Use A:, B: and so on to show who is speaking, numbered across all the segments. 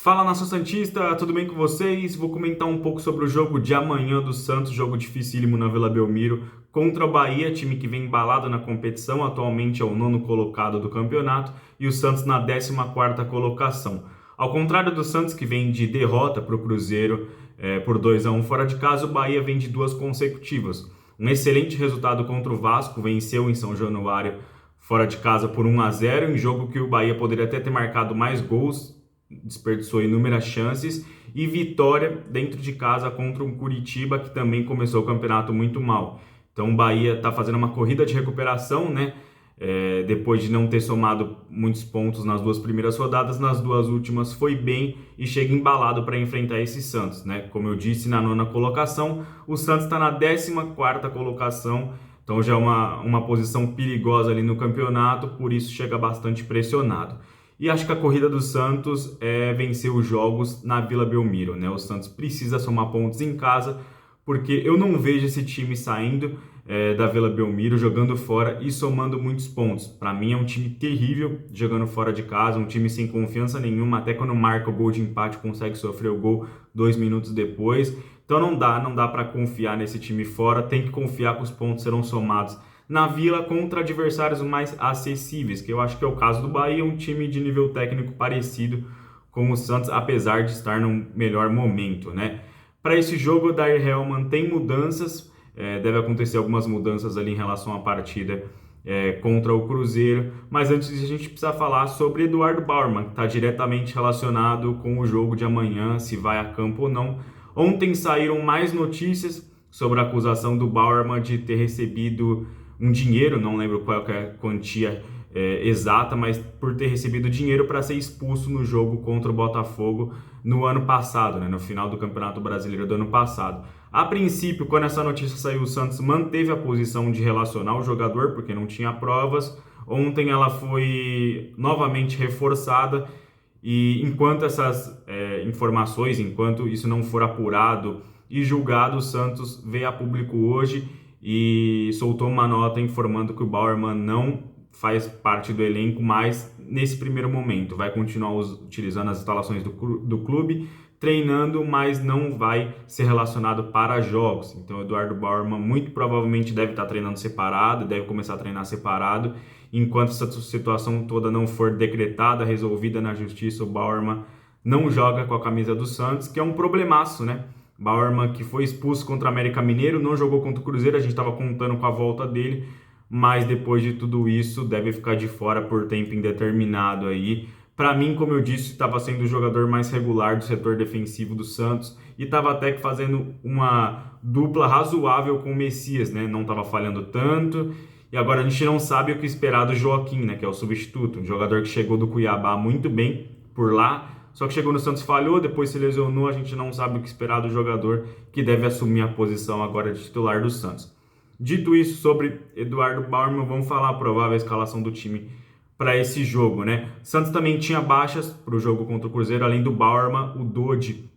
A: Fala, Nação Santista, tudo bem com vocês? Vou comentar um pouco sobre o jogo de amanhã do Santos, jogo dificílimo na Vila Belmiro, contra o Bahia, time que vem embalado na competição, atualmente é o nono colocado do campeonato, e o Santos na 14ª colocação. Ao contrário do Santos, que vem de derrota para o Cruzeiro por 2-1 fora de casa, o Bahia vem de duas consecutivas. Um excelente resultado contra o Vasco, venceu em São Januário fora de casa por 1-0, em jogo que o Bahia poderia até ter marcado mais gols, desperdiçou inúmeras chances, e vitória dentro de casa contra um Curitiba que também começou o campeonato muito mal. Então o Bahia está fazendo uma corrida de recuperação, né? Depois de não ter somado muitos pontos nas duas primeiras rodadas, nas duas últimas foi bem e chega embalado para enfrentar esse Santos, né? Como eu disse, na nona colocação, o Santos está na 14ª colocação, então já é uma posição perigosa ali no campeonato, por isso chega bastante pressionado. E acho que a corrida do Santos é vencer os jogos na Vila Belmiro, né? O Santos precisa somar pontos em casa, porque eu não vejo esse time saindo da Vila Belmiro, jogando fora e somando muitos pontos. Para mim é um time terrível jogando fora de casa, um time sem confiança nenhuma, até quando marca o gol de empate consegue sofrer o gol 2 minutos depois. Então não dá para confiar nesse time fora, tem que confiar que os pontos serão somados na Vila contra adversários mais acessíveis, que eu acho que é o caso do Bahia, um time de nível técnico parecido com o Santos, apesar de estar num melhor momento, né? Para esse jogo, o Dair Helman tem mudanças, deve acontecer algumas mudanças ali em relação à partida contra o Cruzeiro, mas antes a gente precisa falar sobre Eduardo Bauerman, que está diretamente relacionado com o jogo de amanhã, se vai a campo ou não. Ontem saíram mais notícias sobre a acusação do Bauerman de ter recebido um dinheiro, não lembro qual é a quantia exata, mas por ter recebido dinheiro para ser expulso no jogo contra o Botafogo no ano passado, né, no final do Campeonato Brasileiro do ano passado. A princípio, quando essa notícia saiu, o Santos manteve a posição de relacionar o jogador, porque não tinha provas. Ontem ela foi novamente reforçada e enquanto essas informações, enquanto isso não for apurado e julgado, o Santos veio a público hoje e soltou uma nota informando que o Bauerman não faz parte do elenco mais nesse primeiro momento. Vai continuar utilizando as instalações do clube, treinando, mas não vai ser relacionado para jogos. Então, o Eduardo Bauerman muito provavelmente deve estar treinando separado, deve começar a treinar separado. Enquanto essa situação toda não for decretada, resolvida na justiça, o Bauerman não joga com a camisa do Santos, que é um problemaço, né? Bauerman, que foi expulso contra o América Mineiro, não jogou contra o Cruzeiro, a gente estava contando com a volta dele, mas depois de tudo isso deve ficar de fora por tempo indeterminado aí. Para mim, como eu disse, estava sendo o jogador mais regular do setor defensivo do Santos e estava até que fazendo uma dupla razoável com o Messias, né? Não estava falhando tanto. E agora a gente não sabe o que esperar do Joaquim, né? Que é o substituto, um jogador que chegou do Cuiabá muito bem por lá, só que chegou no Santos, falhou, depois se lesionou, a gente não sabe o que esperar do jogador que deve assumir a posição agora de titular do Santos. Dito isso sobre Eduardo Bauerman, vamos falar a provável escalação do time para esse jogo, né? Santos também tinha baixas para o jogo contra o Cruzeiro, além do Bauerman, o Dodi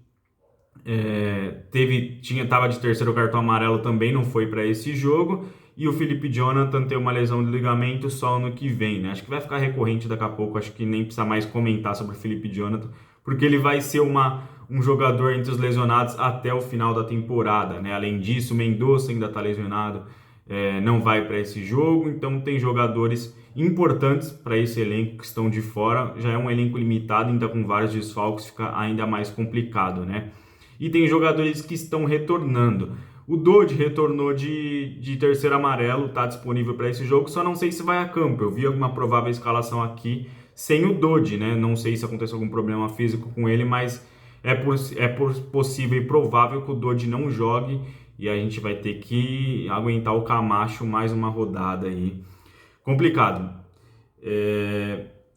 A: estava de terceiro cartão amarelo, também não foi para esse jogo, e o Felipe Jonathan tem uma lesão de ligamento só ano que vem, né? Acho que vai ficar recorrente daqui a pouco, acho que nem precisa mais comentar sobre o Felipe Jonathan, porque ele vai ser um jogador entre os lesionados até o final da temporada, né? Além disso, o Mendonça ainda está lesionado, não vai para esse jogo, então tem jogadores importantes para esse elenco que estão de fora, já é um elenco limitado, ainda com vários desfalques, fica ainda mais complicado, né? E tem jogadores que estão retornando. O Dodi retornou de terceiro amarelo, está disponível para esse jogo, só não sei se vai a campo. Eu vi alguma provável escalação aqui sem o Dodi, né? Não sei se aconteceu algum problema físico com ele, mas possível e provável que o Dodi não jogue e a gente vai ter que aguentar o Camacho mais uma rodada aí. Complicado.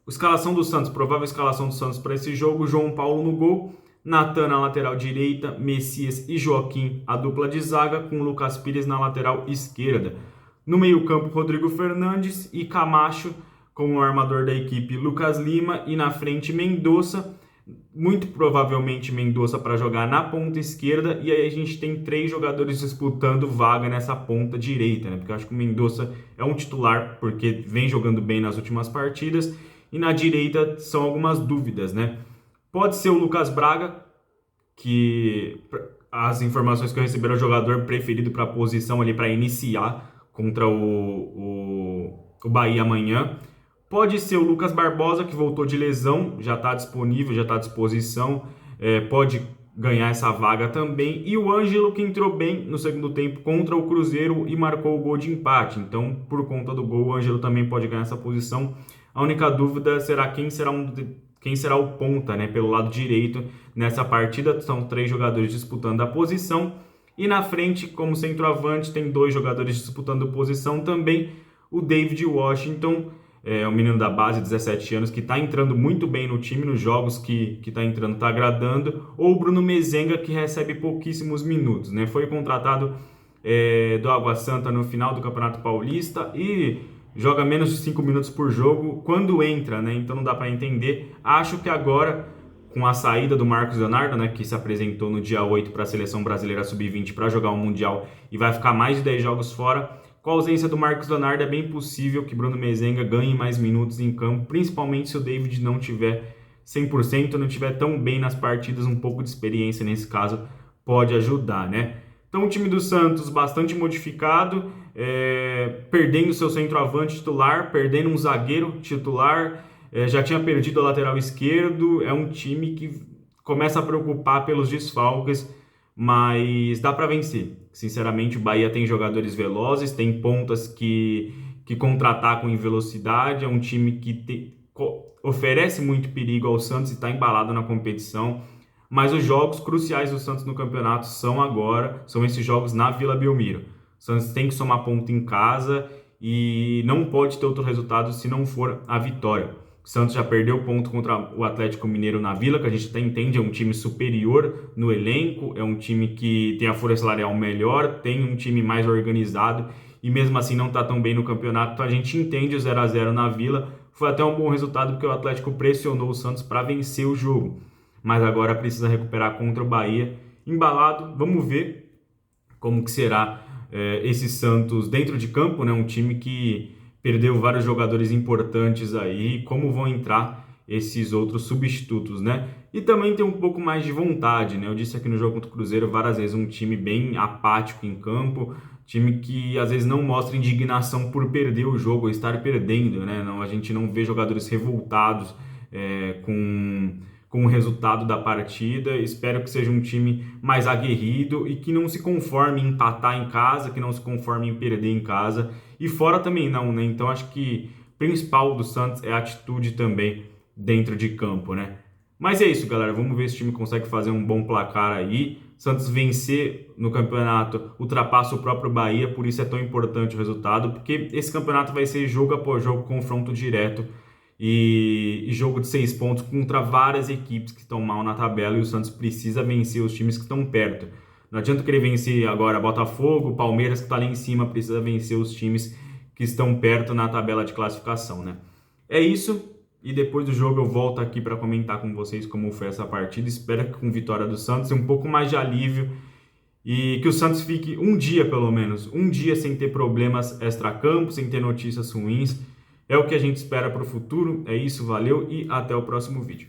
A: Escalação do Santos, provável escalação do Santos para esse jogo: João Paulo no gol, Natan na lateral direita, Messias e Joaquim a dupla de zaga, com Lucas Pires na lateral esquerda. No meio-campo, Rodrigo Fernandes e Camacho como armador da equipe, Lucas Lima, e na frente Mendonça, muito provavelmente Mendonça para jogar na ponta esquerda, e aí a gente tem 3 jogadores disputando vaga nessa ponta direita, né? Porque eu acho que o Mendonça é um titular, porque vem jogando bem nas últimas partidas, e na direita são algumas dúvidas, né? Pode ser o Lucas Braga, que as informações que eu recebi era o jogador preferido para a posição ali para iniciar contra o Bahia amanhã. Pode ser o Lucas Barbosa, que voltou de lesão, já está disponível, já está à disposição, pode ganhar essa vaga também. E o Ângelo, que entrou bem no segundo tempo contra o Cruzeiro e marcou o gol de empate. Então, por conta do gol, o Ângelo também pode ganhar essa posição. A única dúvida será quem será o ponta, né, pelo lado direito nessa partida. São 3 jogadores disputando a posição. E na frente, como centroavante, tem 2 jogadores disputando posição também. O David Washington, o menino da base, 17 anos, que está entrando muito bem no time, nos jogos que está entrando, está agradando. Ou o Bruno Mezenga, que recebe pouquíssimos minutos, né? Foi contratado do Água Santa no final do Campeonato Paulista e joga menos de 5 minutos por jogo quando entra, né? Então não dá para entender. Acho que agora, com a saída do Marcos Leonardo, né, que se apresentou no dia 8 para a Seleção Brasileira Sub-20 para jogar o Mundial e vai ficar mais de 10 jogos fora, com a ausência do Marcos Leonardo, é bem possível que Bruno Mezenga ganhe mais minutos em campo, principalmente se o David não tiver 100%, não tiver tão bem nas partidas. Um pouco de experiência nesse caso pode ajudar, né? Então o time do Santos bastante modificado, perdendo seu centroavante titular, perdendo um zagueiro titular, já tinha perdido a lateral esquerdo. É um time que começa a preocupar pelos desfalques, mas dá para vencer. Sinceramente, o Bahia tem jogadores velozes, tem pontas que contra-atacam em velocidade, é um time que oferece muito perigo ao Santos e está embalado na competição. Mas os jogos cruciais do Santos no campeonato são esses jogos na Vila Belmiro. O Santos tem que somar ponto em casa e não pode ter outro resultado se não for a vitória. O Santos já perdeu ponto contra o Atlético Mineiro na Vila, que a gente até entende, é um time superior no elenco, é um time que tem a folha salarial melhor, tem um time mais organizado e mesmo assim não está tão bem no campeonato. Então a gente entende o 0-0 na Vila. Foi até um bom resultado porque o Atlético pressionou o Santos para vencer o jogo. Mas agora precisa recuperar contra o Bahia. Embalado, vamos ver como que será esse Santos dentro de campo, né? Um time que perdeu vários jogadores importantes aí, como vão entrar esses outros substitutos, né? E também tem um pouco mais de vontade, né? Eu disse aqui no jogo contra o Cruzeiro várias vezes, um time bem apático em campo, time que às vezes não mostra indignação por perder o jogo ou estar perdendo, né? Não, a gente não vê jogadores revoltados com o resultado da partida. Espero que seja um time mais aguerrido e que não se conforme em empatar em casa, que não se conforme em perder em casa. E fora também não, né? Então acho que o principal do Santos é a atitude também dentro de campo, né? Mas é isso, galera. Vamos ver se o time consegue fazer um bom placar aí. Santos vencer no campeonato ultrapassa o próprio Bahia, por isso é tão importante o resultado, porque esse campeonato vai ser jogo após jogo, confronto direto e jogo de 6 pontos contra várias equipes que estão mal na tabela, e o Santos precisa vencer os times que estão perto. Não adianta querer vencer agora Botafogo, Palmeiras, que está ali em cima, precisa vencer os times que estão perto na tabela de classificação, né? É isso, e depois do jogo eu volto aqui para comentar com vocês como foi essa partida. Espero que com vitória do Santos um pouco mais de alívio e que o Santos fique um dia, pelo menos, um dia sem ter problemas extracampo, sem ter notícias ruins. É o que a gente espera para o futuro. É isso, valeu e até o próximo vídeo.